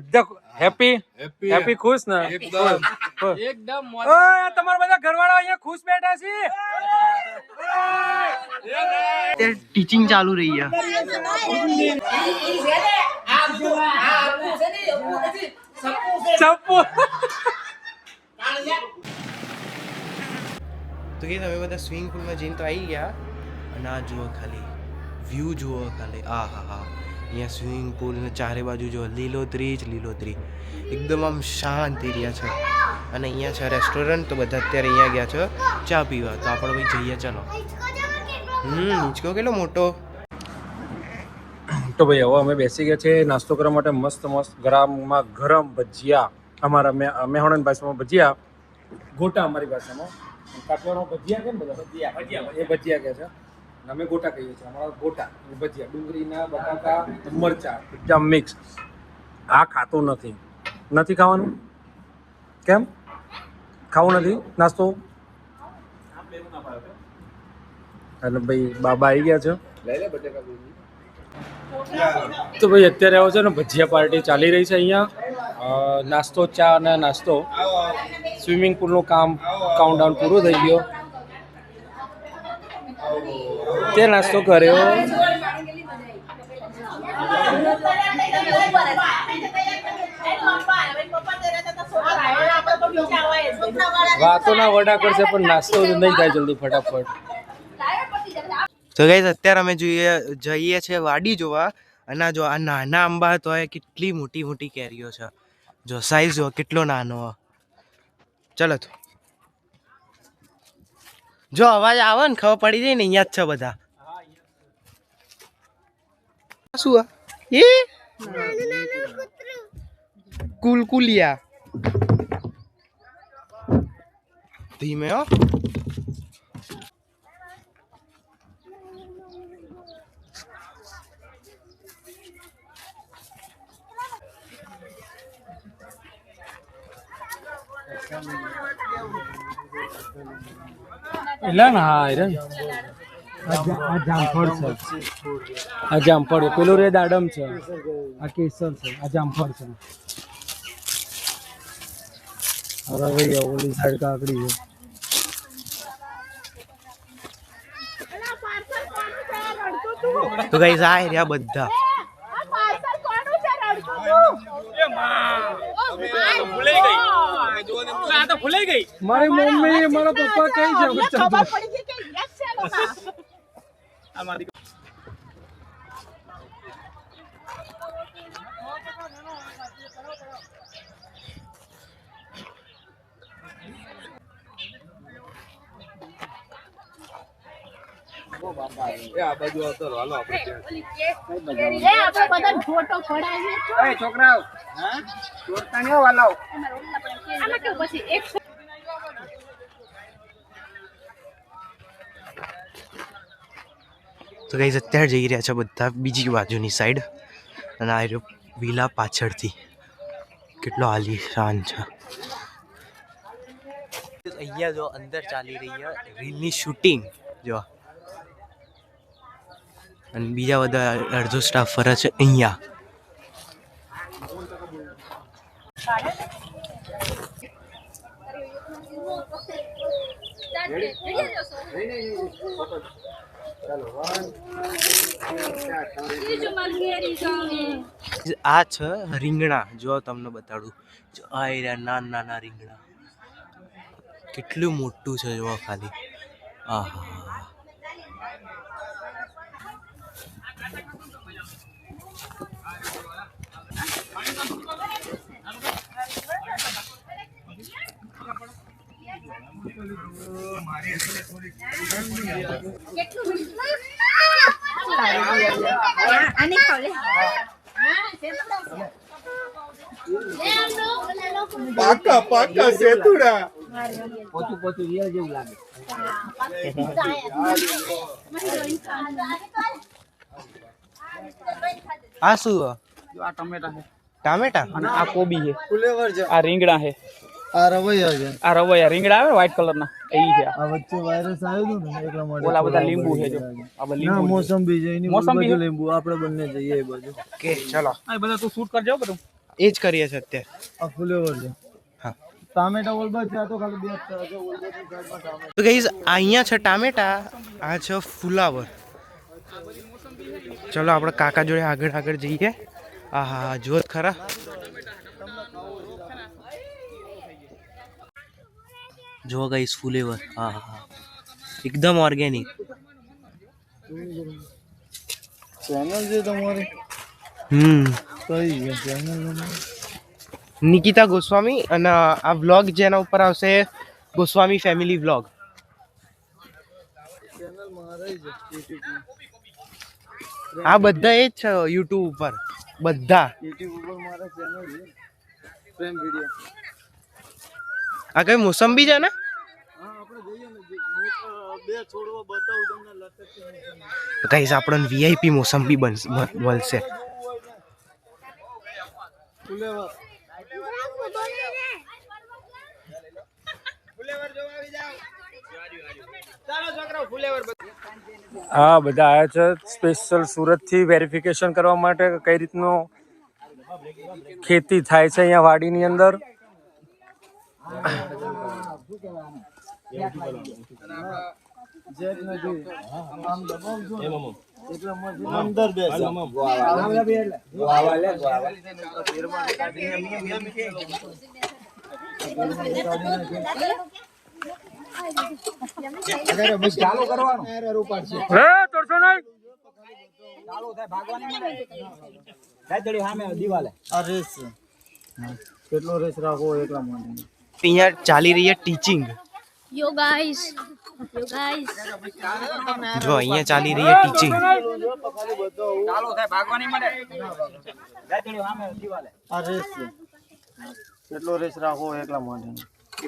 બધા happy happy ખુશ ને એકદમ ઓય તમારા બધા ઘરવાળા અહીંયા ખુશ બેઠા છે ટીચિંગ ચાલુ રહી છે ચપ્પુ તો કે તમે બધા સ્વિમિંગ પુલમાં જઈને તો આવી ગયા અને આ જુઓ ખાલી વ્યૂ જુઓ ખાલી આ હા હા અહીંયા સ્વિમિંગ પુલ ને ચારે બાજુ જુઓ લીલોતરી જ લીલોતરી એકદમ આમ શાંત એરિયા છે અને અહીંયા છે રેસ્ટોરન્ટ તો બધા અત્યારે અહીંયા ગયા છે ચા પીવા તો આપણે ભાઈ જઈએ ચાલો હિંચકો કેટલો મોટો તો ભાઈ હવે અમે બેસી ગયા છે નાસ્તો કરવા માટે મસ્ત મસ્ત ગરમમાં ગરમ ભજીયા અમારા મેહોણા ભાષામાં ભજીયા ગોટા અમારી ભાષામાં કાઠિયાવાડમાં ભજીયા કેમ બધા ભજીયા એ ભજીયા કહે છે અમે ગોટા કહીએ છીએ અમારા ગોટા ભજીયા ડુંગળીના બટાકા મરચા એકદમ મિક્સ આ ખાતું નથી ખાવાનું કેમ ખાવું નથી નાસ્તો એટલે ભાઈ બાબા આવી ગયા છે તો ભાઈ અત્યારે આવો છે ને ભજીયા પાર્ટી ચાલી રહી છે અહીંયા નાસ્તો ચા અને નાસ્તો સ્વિમિંગ પુલનું કાઉન્ટડાઉન પૂરું થઈ ગયો તે નાસ્તો કર્યો વાતોના વડા કરશે પણ નાસ્તો નહીં થાય જલ્દી ફટાફટ તો ગાઈસ અત્યારે અમે જઈએ છીએ વાડી જોવા અને જો આ નાના આંબા તો કેટલી મોટી મોટી કેરીઓ છે જો સાઈઝ જો કેટલો નાનો ચલો તો જો અવાજ આવે ને ખબર પડી જાય ને અહીંયા જ છે બધા શું એ કુલકુલિયા ધીમે હો એટલે ને હા રે આ જામફળ છે આ જામફળ પેલું રે દાડમ છે આ કેસર છે આ જામફળ છે અરે ભાઈ ઓલી સાઈડ કાકડી છે તો ગાઈસ આ રહ્યા બધા મારી મમ્મી મારા પપ્પા કઈ છે છોકરાઓ તો ગાઈસ અત્યારે જઈ રહ્યા છે બધા બીજી બાજુની સાઈડ અને આ રહ્યો વિલા પાછળથી કેટલો આલીશાન છે અહીંયા જો અંદર ચાલી રહી છે રીલની શૂટિંગ જો અને બીજા બધા અડધો સ્ટાફ ફરે છે અહીંયા આ છે રીંગણા જો તમને બતાડું આ એરિયા નાના નાના રીંગણા કેટલું મોટું છે જો ખાલી આહા પાકા પાકા સેતુડા પોતું પોતું રિયલ જેવું લાગે આ શું આ ટમેટા છે ટામેટા અને આ કોબી છે ફુલેવર છે આ રીંગણા છે આ રવૈયા છે આ રવૈયા રીંગણા આવે વ્હાઈટ કલર ના એ છે આ વચ્ચે વાયરસ આવ્યો હતો ને એટલા માટે ઓલા બધા લીંબુ છે જો આ બધા લીંબુ મોસંબી છે એની મોસંબી બાજુ લીંબુ આપણે બંને જઈએ એ બાજુ કે ચલો આ બધા તું શૂટ કરજો બધું એ જ કરીએ છીએ અત્યારે. આ ફ્લેવર છે. હા. ટામેટા ઓલબા છે, આ તો ખાલી બે છે. ઓલબાની સાઈડમાં ટામેટા. તો ગાઈઝ અહીંયા છે ટામેટા, આ છે ફુલાવર. ચલો આપણે કાકા જોડે આગળ આગળ જઈએ. આ હા જોત ખરા. જો ગાઈઝ ફુલેવર, હા હા એકદમ ઓર્ગેનિક. ચેનલ છે તમારી? કઈ છે ચેનલ? નિકિતા ગોસ્વામી, અને આ વ્લોગ જેના ઉપર આવશે ગોસ્વામી ફેમિલી વ્લોગ. ચેનલ મારા છે YouTube. આ બધા એ જ છે યુટ્યુબ ઉપર, બધા. YouTube ઉપર મારા ચેનલ છે, પ્રેમ વિડિયો. આ કઈ મોસંબી છે ને? હા, આપણે જઈએ ને, બે છોડવા બતાવું તમને લટકતી. કઈશ આપણને વીઆઈપી મોસંબી મળશે. ફ્લેવર. આ બધા આવ્યા છે સ્પેશિયલ સુરતથી વેરિફિકેશન કરવા માટે કે કઈ રીતનું ખેતી થાય છે અહીંયા વાડીની અંદર. જેટ નથી આમ દબાવજો એટલે અંદર બેસે. ચાલુ કરવાનું ઉપાડશે. હે તોડશો નહીં. આ રેસ છે. કેટલો રેસ રાખવો એટલા માટે. અહીંયા ચાલી રહી છે ટીચિંગ. Yo guys. જો અહીંયા ચાલી રહી છે ટીચિંગ. આ રેસ છે. કેટલો રેસ રાખવો એટલા માટે.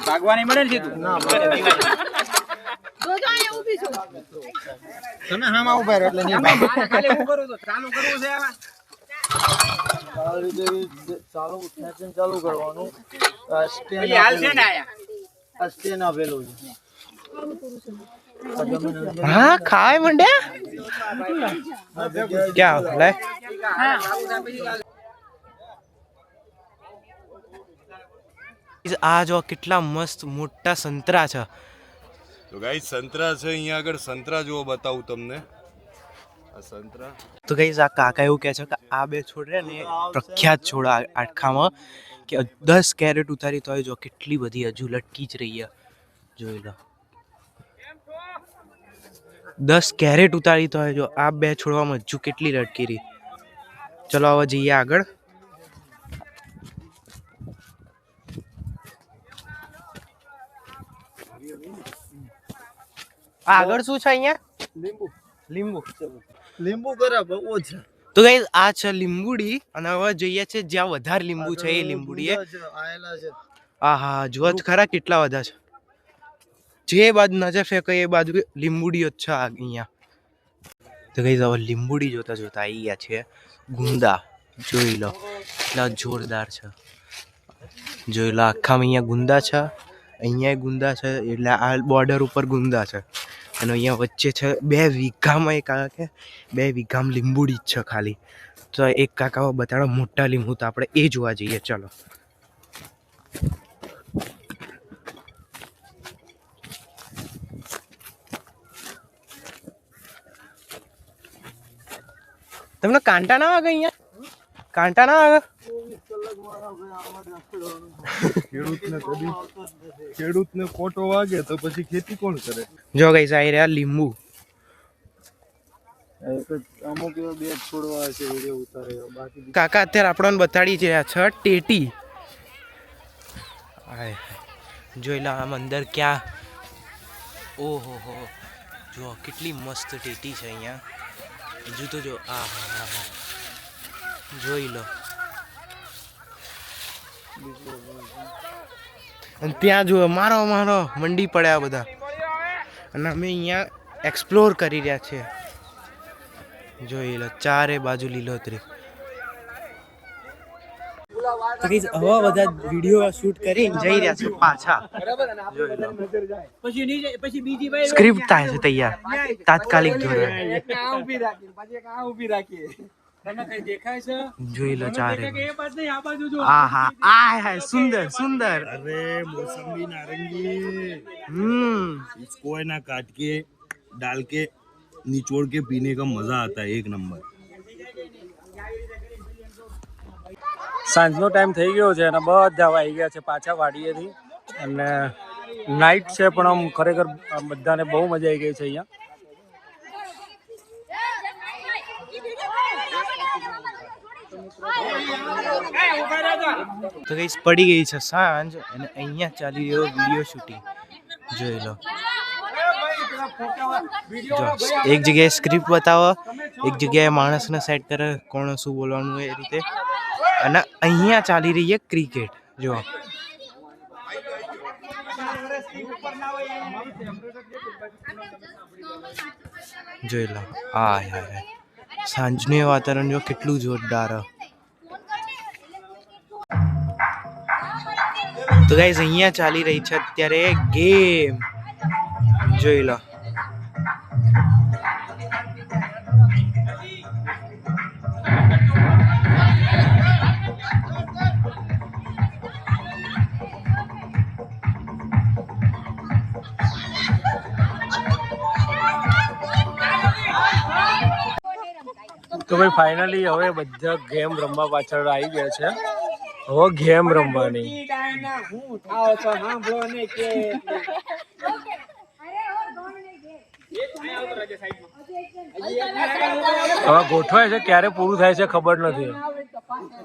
ભાગવાની મળે ને સીધું. ના જો અહીંયા ઊભી છું. તમે હામાં ઉભા રહો એટલે નહીં ભાગે. ખાલી હું કરું તો ચાલુ કરવું છે આમાં. આ રીતે ચાલુ ખેંચીને ચાલુ કરવાનું. આ સ્ટેન્ડ હાલ છે ને આયા. આ સ્ટેન્ડ આપેલું છે. હા ખાય મંડ્યા ક્યાં લે. આ જો કેટલા મસ્ત મોટા સંતરા છે. તો ગાઈસ સંતરા છે અહીંયા આગળ. સંતરા જો બતાવું તમને. આ સંતરા. તો ગાઈસ આ કાકા એવું કહે છે કે આ બે છોડ રહ્યા ને પ્રખ્યાત છોડ આખામાં, કે 10 કેરેટ ઉતારી તો જો કેટલી બધી હજુ લટકી જ રહી છે. જોઈ લો 10 કેરેટ ઉતારી તો જો આ બે છોડવામાં હજુ કેટલી લટકી રહી. ચલો હવે જઈએ આગળ. આગળ શું છે અહીંયા? લીંબુ. લીંબુ કરે બહુ છે. તો ગાઈસ આ છે લીંબુડી, અને હવે જઈએ છે જ્યાં વધારે લીંબુ છે એ લીંબુડી. આયેલા છે. આ હા જુઓ જ ખરા કેટલા બધા છે. જે બાજુ નજર ફેંકો એ બાજુ લીંબુડીઓ જ છે અહીંયા. તો ગાઈસ હવે લીંબુડી જોતા જોતા આવી ગયા છે ગુંદા. જોઈ લો કેટલા જોરદાર છે. જોઈ લો આખામાં અહીંયા ગુંદા છે, અહીંયા ગુંદા છે, એટલે આ બોર્ડર ઉપર ગુંદા છે. અને અહીંયા વચ્ચે છે 2 વીઘામાં એક આ કે 2 વીઘામાં લીંબુડી જ છે ખાલી. તો એક કાકા બતાડો મોટા લીંબુ, તો આપણે એ જોવા જઈએ. ચલો તમને કાંટા ના આવે અહીંયા? કાંટા ના આવે? ખેડૂતને કોટો વાગે તો પછી ખેતી કોણ કરે? જો ગાઈસ આ રહ્યા લીંબુ. અમુક એવા બે છોડવા છે વિડિયો ઉતારે. બાકી કાકા અત્યારે આપણને બતાડી રહ્યા છે ટેટી. જોઈ લો આમ અંદર ક્યાં. ઓહો હો, જો કેટલી મસ્ત ટેટી છે અહીંયા. હજુ તો જો આ જોઈ લો. અને ત્યાં જો મારો મંડી પડ્યા બધા, અને અમે અહીંયા એક્સપ્લોર કરી રહ્યા છીએ. જોઈ લો ચારે બાજુ લીલોતરી. હવે બધા વિડીયો શૂટ કરીને જઈ રહ્યા છે પાછા. સ્ક્રિપ્ટ થાય છે તૈયાર તાત્કાલિક ધોરણે. તને કઈ દેખાય છે? જોઈ લો ચારે એ બાજુ નહીં, આ બાજુ જો. આહા આ સુંદર સુંદર अरे मौसमी नारंगी इसको है ना काट के डाल के निचोड़ के पीने का मजा आता है एक नंबर. સાંજનો ટાઈમ થઈ ગયો છે અને બધા આવી ગયા છે પાછા વાડીએથી અને નાઇટ છે પણ આમ ખરેખર બધાને બહુ મજા આવી ગઈ છે અહીંયા. તો કઈ પડી ગઈ છે સાંજ અને અહીંયા ચાલી રહ્યો વિડીયો શૂટિંગ જોઈ લો જો એક જગ્યાએ સ્ક્રિપ્ટ બતાવો એક જગ્યાએ માણસને સેટ કરે કોણ શું બોલવાનું એ રીતે અને અહીંયા ચાલી રહી છે ક્રિકેટ જો જોઈ લો હા યાર સાંજનું વાતાવરણ જો કેટલું જોરદાર તો ગાઈઝ અહીંયા ચાલી રહી છે અત્યારે ગેમ જોઈ લો તો ભાઈ ફાઇનલી હવે બધા ગેમ રમવા પાછળ આવી ગયા છે. હવે ગેમ રમવાની. હવે ગોઠવાય છે ક્યારે પૂરું થાય છે ખબર નથી.